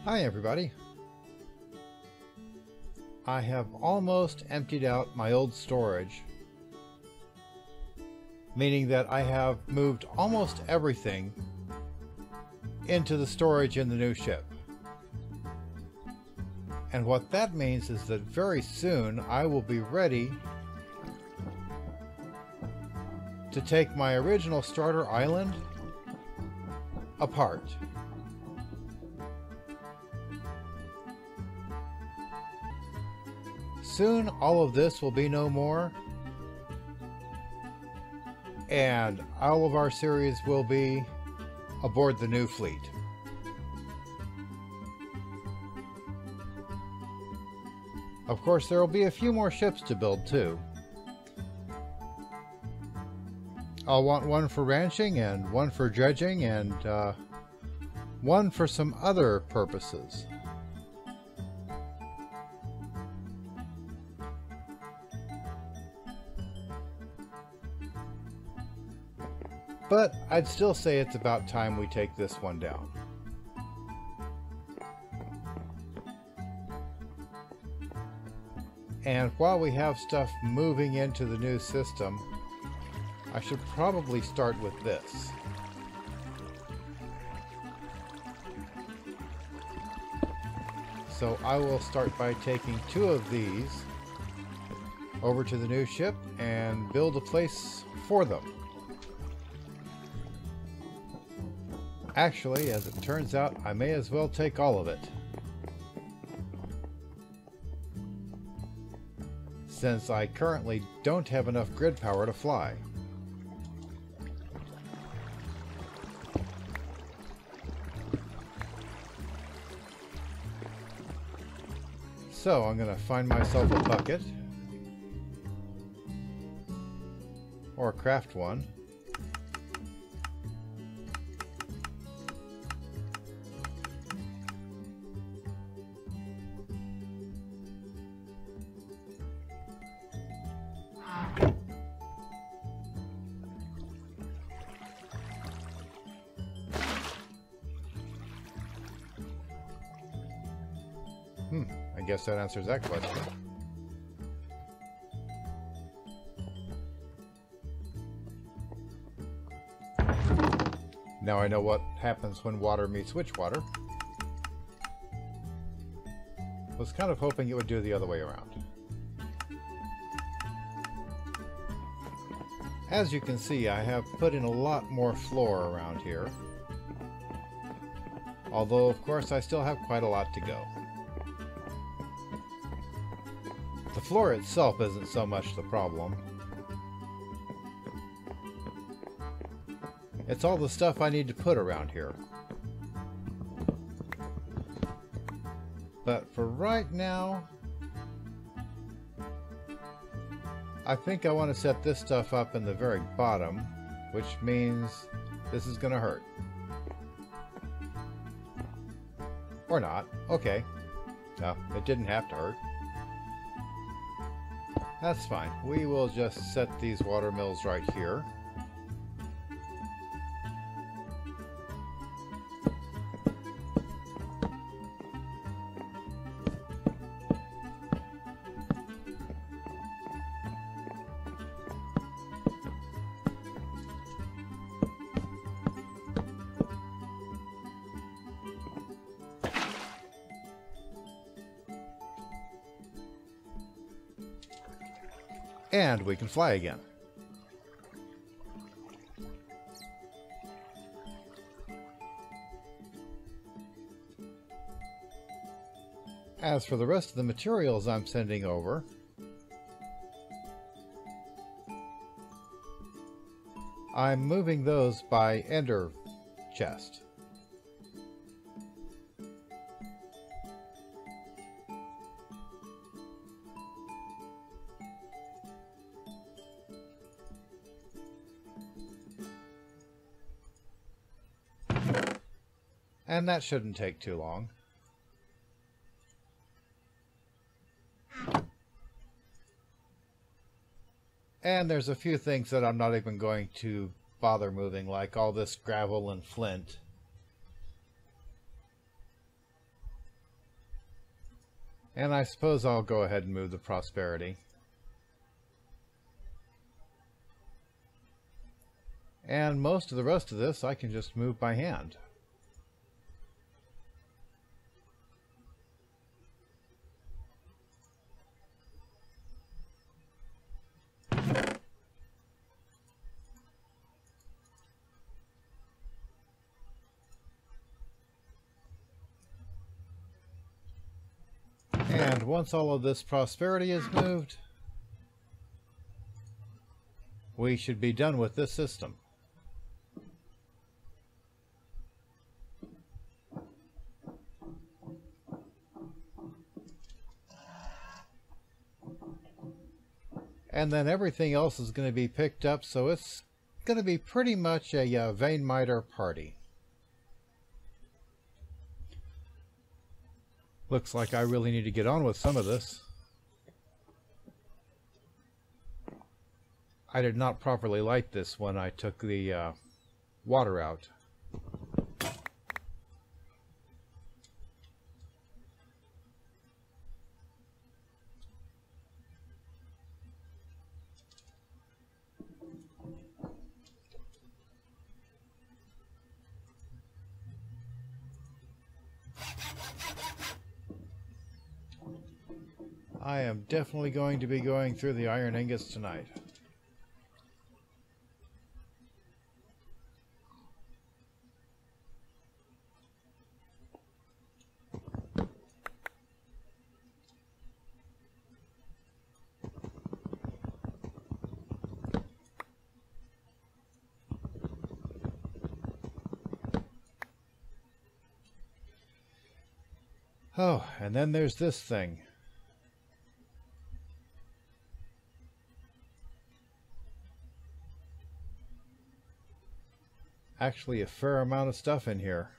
Hi everybody. I have almost emptied out my old storage, meaning that I have moved almost everything into the storage in the new ship. And what that means is that very soon I will be ready to take my original starter island apart. Soon all of this will be no more, and all of our series will be aboard the new fleet. Of course, there will be a few more ships to build too. I'll want one for ranching and one for dredging and one for some other purposes. But I'd still say it's about time we take this one down. And while we have stuff moving into the new system, I should probably start with this. So I will start by taking 2 of these over to the new ship and build a place for them. Actually, as it turns out, I may as well take all of it, since I currently don't have enough grid power to fly. So I'm going to find myself a bucket, or craft one. I guess that answers that question. Now I know what happens when water meets witch water. Was kind of hoping it would do the other way around. As you can see, I have put in a lot more floor around here. Although, of course, I still have quite a lot to go. The floor itself isn't so much the problem. It's all the stuff I need to put around here. But for right now, I think I want to set this stuff up in the very bottom, which means this is going to hurt. Or not. Okay. No, it didn't have to hurt. That's fine. We will just set these water mills right here. And we can fly again. As for the rest of the materials I'm sending over, I'm moving those by ender chest. And that shouldn't take too long. And there's a few things that I'm not even going to bother moving, like all this gravel and flint. And I suppose I'll go ahead and move the prosperity. And most of the rest of this I can just move by hand. And once all of this prosperity is moved, we should be done with this system. And then everything else is going to be picked up, so it's going to be pretty much a vein miter party. Looks like I really need to get on with some of this. I did not properly light this when I took the water out. I am definitely going to be going through the iron ingots tonight. Oh, and then there's this thing. Actually, a fair amount of stuff in here.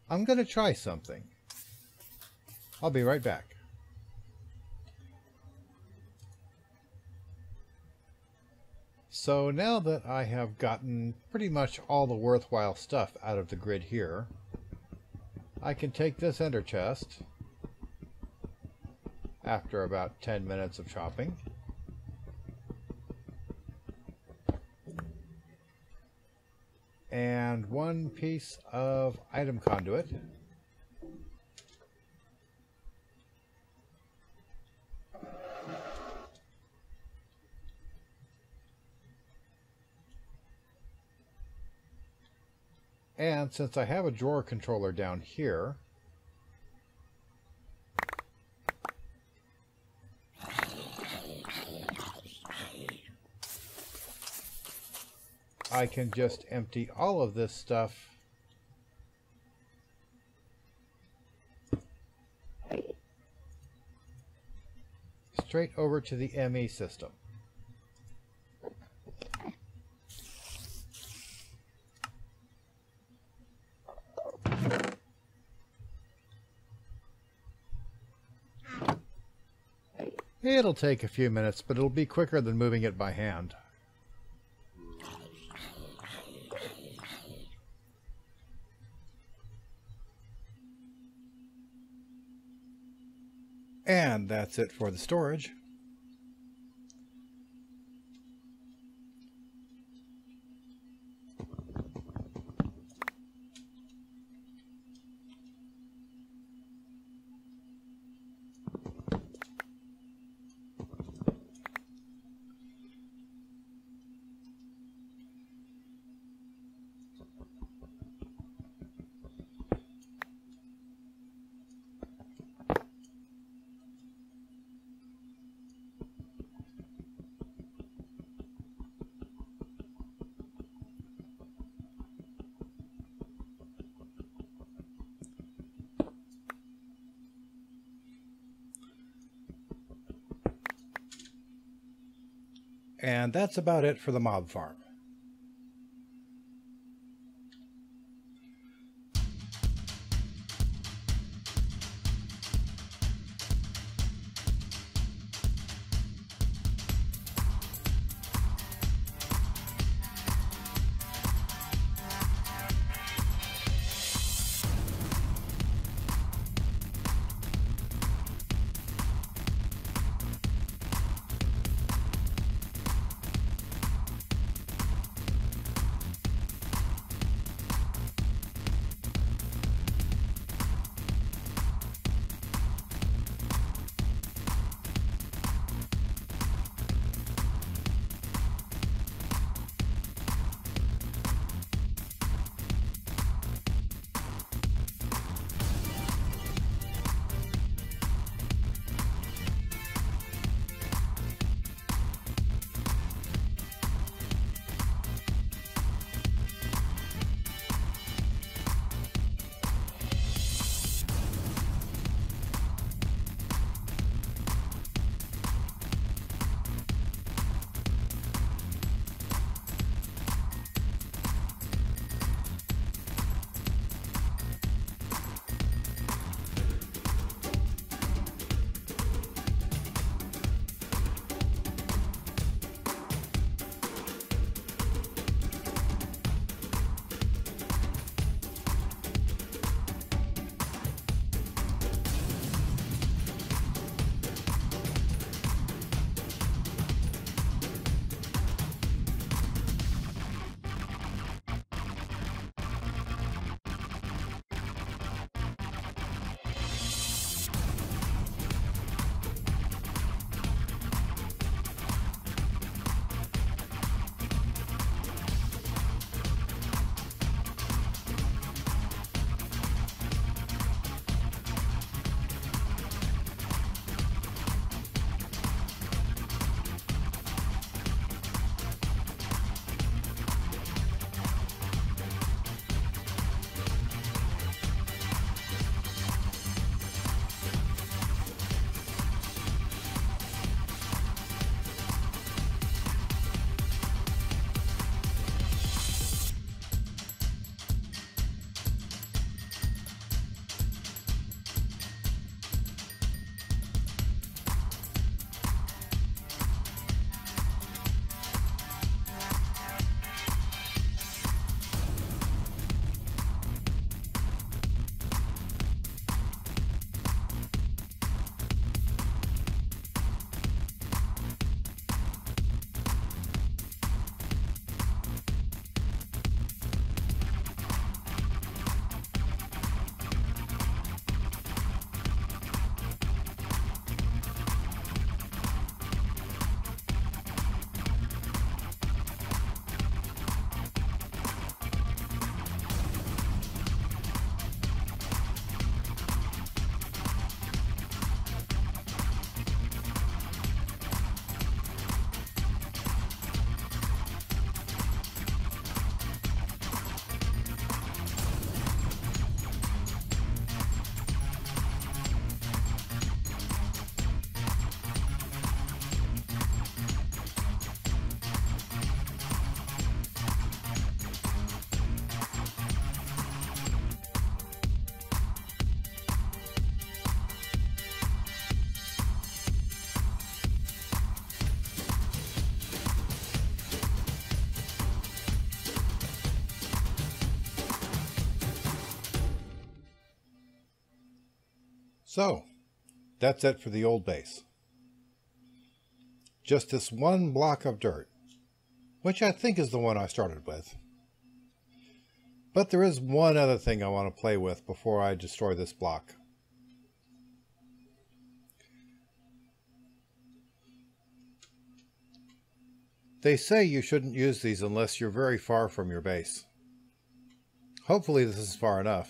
I'm going to try something. I'll be right back. So now that I have gotten pretty much all the worthwhile stuff out of the grid here, I can take this ender chest after about 10 minutes of chopping, and one piece of item conduit, and since I have a drawer controller down here, I can just empty all of this stuff straight over to the ME system. It'll take a few minutes, but it'll be quicker than moving it by hand. And that's it for the storage. And that's about it for the mob farm. So, that's it for the old base. Just this one block of dirt, which I think is the one I started with. But there is one other thing I want to play with before I destroy this block. They say you shouldn't use these unless you're very far from your base. Hopefully this is far enough.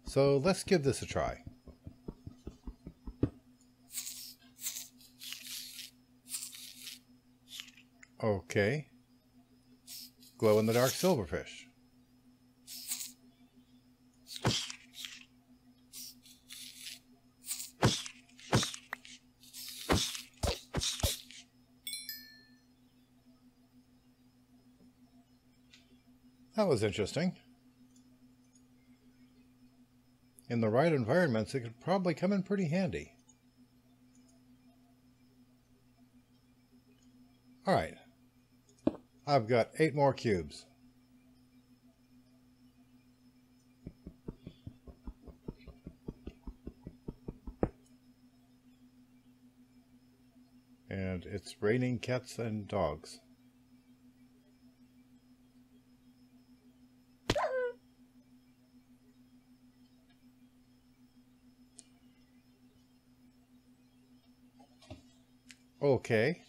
So let's give this a try. Okay. Glow-in-the-dark silverfish. That was interesting. In the right environments, it could probably come in pretty handy. Alright. I've got 8 more cubes. And it's raining cats and dogs. Okay.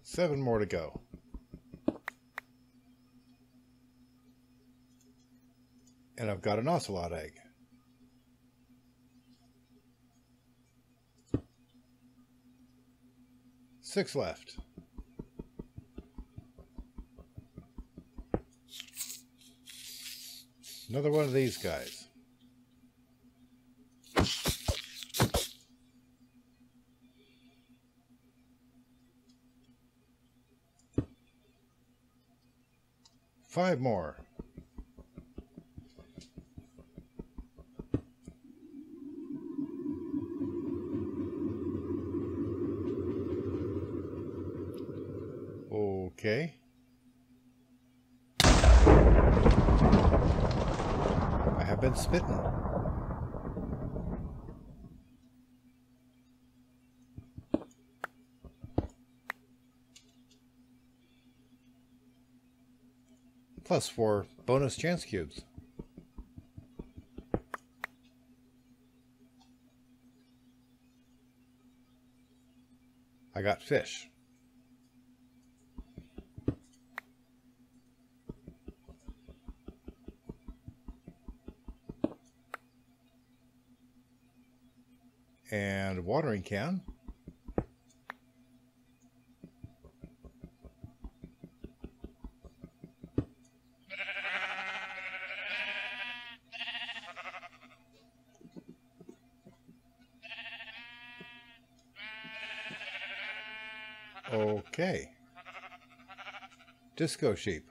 Seven more to go. And I've got an ocelot egg. Six left. Another one of these guys. Five more. Okay. I have been smitten. Plus 4 bonus chance cubes. I got fish. And watering can. Okay. Disco sheep.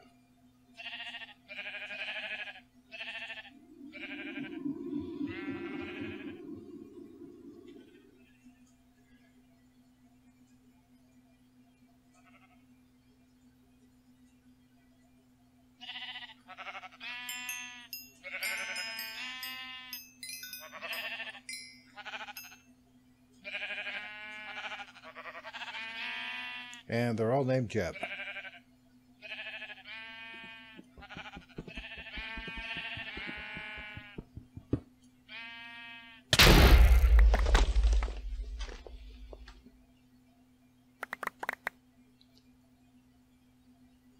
And they're all named Jeb.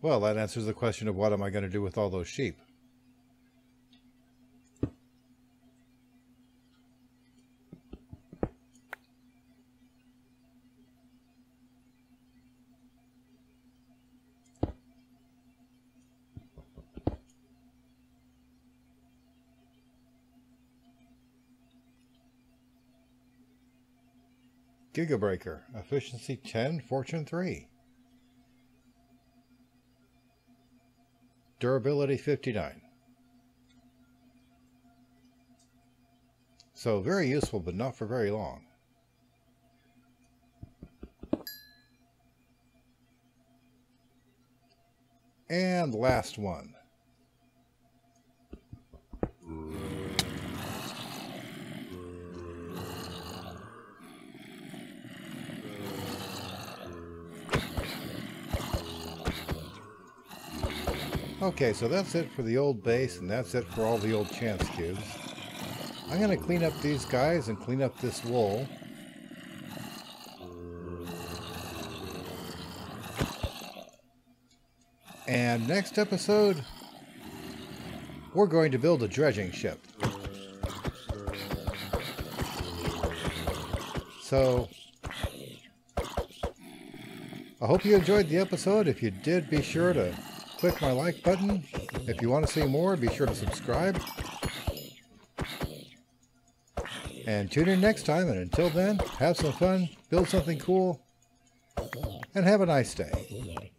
Well, that answers the question of what am I going to do with all those sheep. Gigabreaker, efficiency 10, fortune 3. Durability 59. So very useful, but not for very long. And last one. Okay, so that's it for the old base, and that's it for all the old chance cubes. I'm going to clean up these guys and clean up this wool. And next episode, we're going to build a dredging ship. So, I hope you enjoyed the episode. If you did, be sure to click my like button. If you want to see more, be sure to subscribe. And tune in next time, and until then, have some fun, build something cool, and have a nice day.